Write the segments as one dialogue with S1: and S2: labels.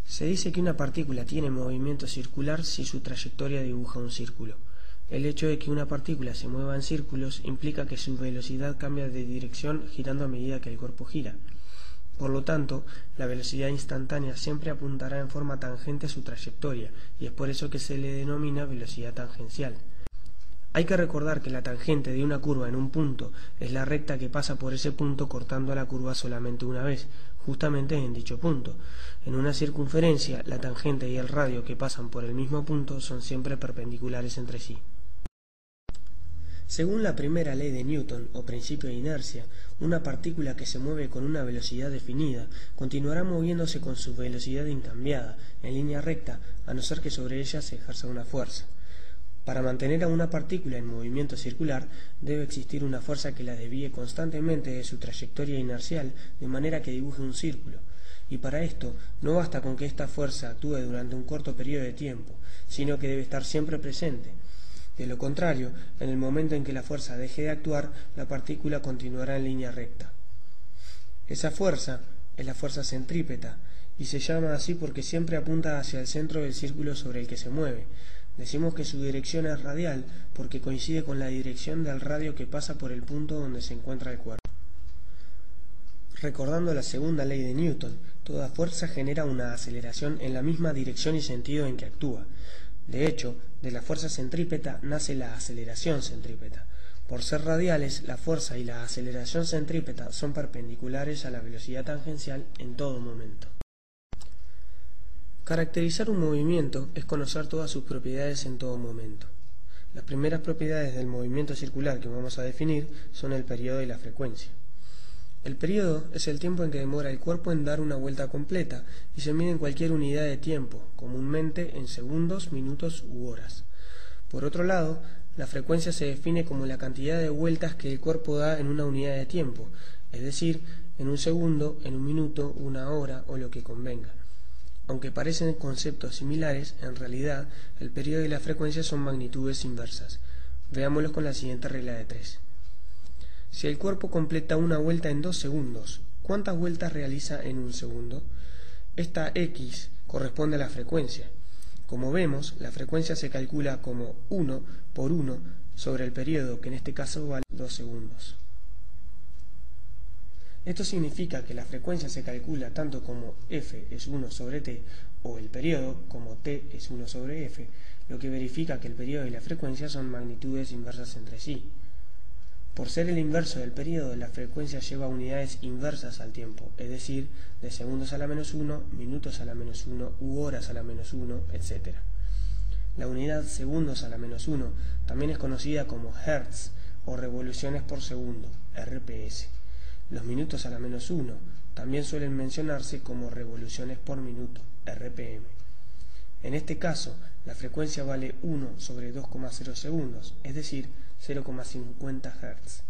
S1: Se dice que una partícula tiene movimiento circular si su trayectoria dibuja un círculo. El hecho de que una partícula se mueva en círculos implica que su velocidad cambia de dirección girando a medida que el cuerpo gira. Por lo tanto, la velocidad instantánea siempre apuntará en forma tangente a su trayectoria, y es por eso que se le denomina velocidad tangencial. Hay que recordar que la tangente de una curva en un punto es la recta que pasa por ese punto cortando a la curva solamente una vez, justamente en dicho punto. En una circunferencia, la tangente y el radio que pasan por el mismo punto son siempre perpendiculares entre sí. Según la primera ley de Newton, o principio de inercia, una partícula que se mueve con una velocidad definida continuará moviéndose con su velocidad incambiada, en línea recta, a no ser que sobre ella se ejerza una fuerza. Para mantener a una partícula en movimiento circular, debe existir una fuerza que la desvíe constantemente de su trayectoria inercial, de manera que dibuje un círculo. Y para esto, no basta con que esta fuerza actúe durante un corto periodo de tiempo, sino que debe estar siempre presente. De lo contrario, en el momento en que la fuerza deje de actuar, la partícula continuará en línea recta. Esa fuerza es la fuerza centrípeta, y se llama así porque siempre apunta hacia el centro del círculo sobre el que se mueve. Decimos que su dirección es radial porque coincide con la dirección del radio que pasa por el punto donde se encuentra el cuerpo. Recordando la segunda ley de Newton, toda fuerza genera una aceleración en la misma dirección y sentido en que actúa. De hecho, de la fuerza centrípeta nace la aceleración centrípeta. Por ser radiales, la fuerza y la aceleración centrípeta son perpendiculares a la velocidad tangencial en todo momento. Caracterizar un movimiento es conocer todas sus propiedades en todo momento. Las primeras propiedades del movimiento circular que vamos a definir son el periodo y la frecuencia. El periodo es el tiempo en que demora el cuerpo en dar una vuelta completa y se mide en cualquier unidad de tiempo, comúnmente en segundos, minutos u horas. Por otro lado, la frecuencia se define como la cantidad de vueltas que el cuerpo da en una unidad de tiempo, es decir, en un segundo, en un minuto, una hora o lo que convenga. Aunque parecen conceptos similares, en realidad el periodo y la frecuencia son magnitudes inversas. Veámoslos con la siguiente regla de 3. Si el cuerpo completa una vuelta en 2 segundos, ¿cuántas vueltas realiza en un segundo? Esta x corresponde a la frecuencia. Como vemos, la frecuencia se calcula como 1 por 1 sobre el periodo, que en este caso vale 2 segundos. Esto significa que la frecuencia se calcula tanto como f es 1 sobre t, o el periodo como t es 1 sobre f, lo que verifica que el periodo y la frecuencia son magnitudes inversas entre sí. Por ser el inverso del periodo, la frecuencia lleva unidades inversas al tiempo, es decir, de segundos a la menos 1, minutos a la menos 1 u horas a la menos 1, etc. La unidad segundos a la menos 1 también es conocida como hertz o revoluciones por segundo, RPS. Los minutos a la menos 1 también suelen mencionarse como revoluciones por minuto, RPM. En este caso, la frecuencia vale 1 sobre 2,0 segundos, es decir, 0,50 Hz.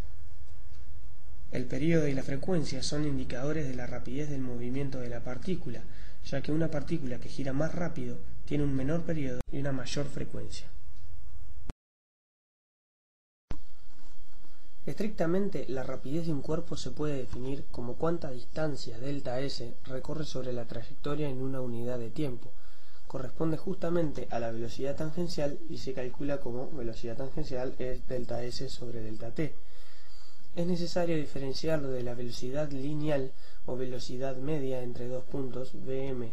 S1: El periodo y la frecuencia son indicadores de la rapidez del movimiento de la partícula, ya que una partícula que gira más rápido tiene un menor periodo y una mayor frecuencia. Estrictamente, la rapidez de un cuerpo se puede definir como cuánta distancia ΔS recorre sobre la trayectoria en una unidad de tiempo. Corresponde justamente a la velocidad tangencial y se calcula como velocidad tangencial es ΔS sobre ΔT. Es necesario diferenciarlo de la velocidad lineal o velocidad media entre dos puntos, Vm,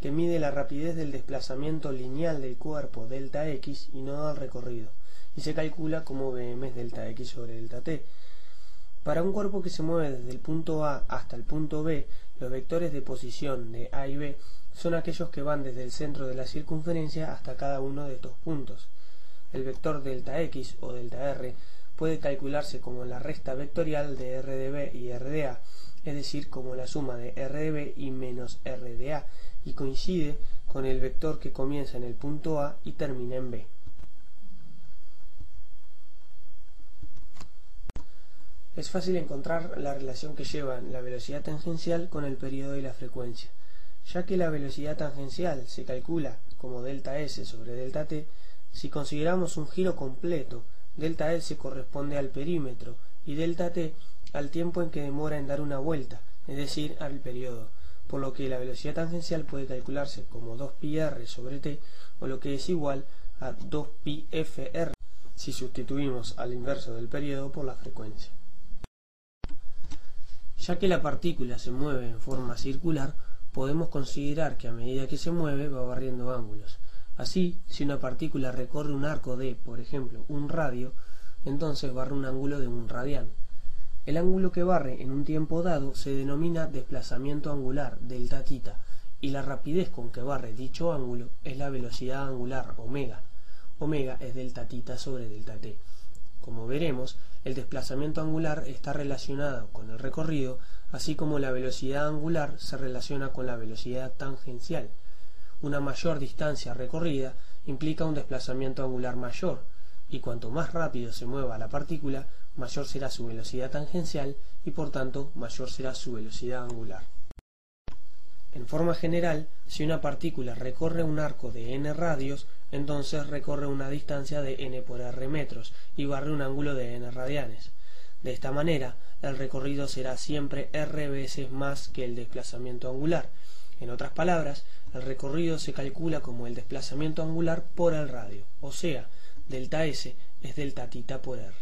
S1: que mide la rapidez del desplazamiento lineal del cuerpo Δx y no del recorrido, y se calcula como Vm es Δx sobre ΔT. Para un cuerpo que se mueve desde el punto A hasta el punto B, los vectores de posición de A y B son aquellos que van desde el centro de la circunferencia hasta cada uno de estos puntos. El vector ΔX o ΔR puede calcularse como la resta vectorial de R de B y R de A, es decir, como la suma de R de B y menos R de A, y coincide con el vector que comienza en el punto A y termina en B. Es fácil encontrar la relación que llevan la velocidad tangencial con el periodo y la frecuencia, ya que la velocidad tangencial se calcula como ΔS sobre ΔT. Si consideramos un giro completo, ΔS corresponde al perímetro y ΔT al tiempo en que demora en dar una vuelta, es decir, al periodo. por lo que la velocidad tangencial puede calcularse como 2πr sobre t, o lo que es igual a 2πfr, si sustituimos al inverso del periodo por la frecuencia. Ya que la partícula se mueve en forma circular, podemos considerar que a medida que se mueve va barriendo ángulos. Así, si una partícula recorre un arco de, por ejemplo, un radio, entonces barre un ángulo de un radián. El ángulo que barre en un tiempo dado se denomina desplazamiento angular, delta θ, y la rapidez con que barre dicho ángulo es la velocidad angular, omega. Omega es delta θ sobre delta t. Como veremos, el desplazamiento angular está relacionado con el recorrido, así como la velocidad angular se relaciona con la velocidad tangencial. Una mayor distancia recorrida implica un desplazamiento angular mayor, y cuanto más rápido se mueva la partícula, mayor será su velocidad tangencial y por tanto mayor será su velocidad angular. En forma general, si una partícula recorre un arco de n radios, entonces recorre una distancia de n por r metros y barre un ángulo de n radianes. De esta manera, el recorrido será siempre r veces más que el desplazamiento angular. En otras palabras, el recorrido se calcula como el desplazamiento angular por el radio, o sea, delta S es delta θ por r.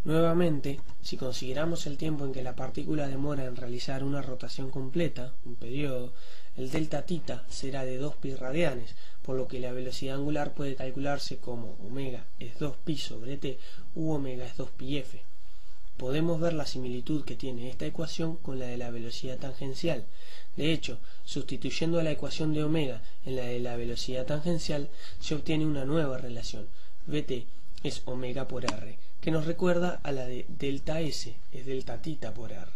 S1: Nuevamente, si consideramos el tiempo en que la partícula demora en realizar una rotación completa, un periodo, el delta θ será de 2π radianes, por lo que la velocidad angular puede calcularse como omega es 2π sobre t u omega es 2πf. Podemos ver la similitud que tiene esta ecuación con la de la velocidad tangencial. De hecho, sustituyendo a la ecuación de omega en la de la velocidad tangencial, se obtiene una nueva relación. Vt es omega por r, que nos recuerda a la de delta S, es delta θ por r.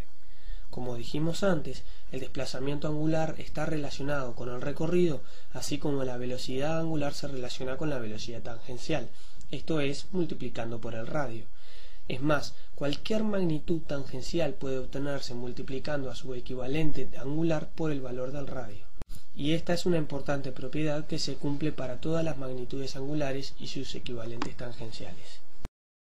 S1: Como dijimos antes, el desplazamiento angular está relacionado con el recorrido, así como la velocidad angular se relaciona con la velocidad tangencial, esto es, multiplicando por el radio. Es más, cualquier magnitud tangencial puede obtenerse multiplicando a su equivalente angular por el valor del radio. Y esta es una importante propiedad que se cumple para todas las magnitudes angulares y sus equivalentes tangenciales.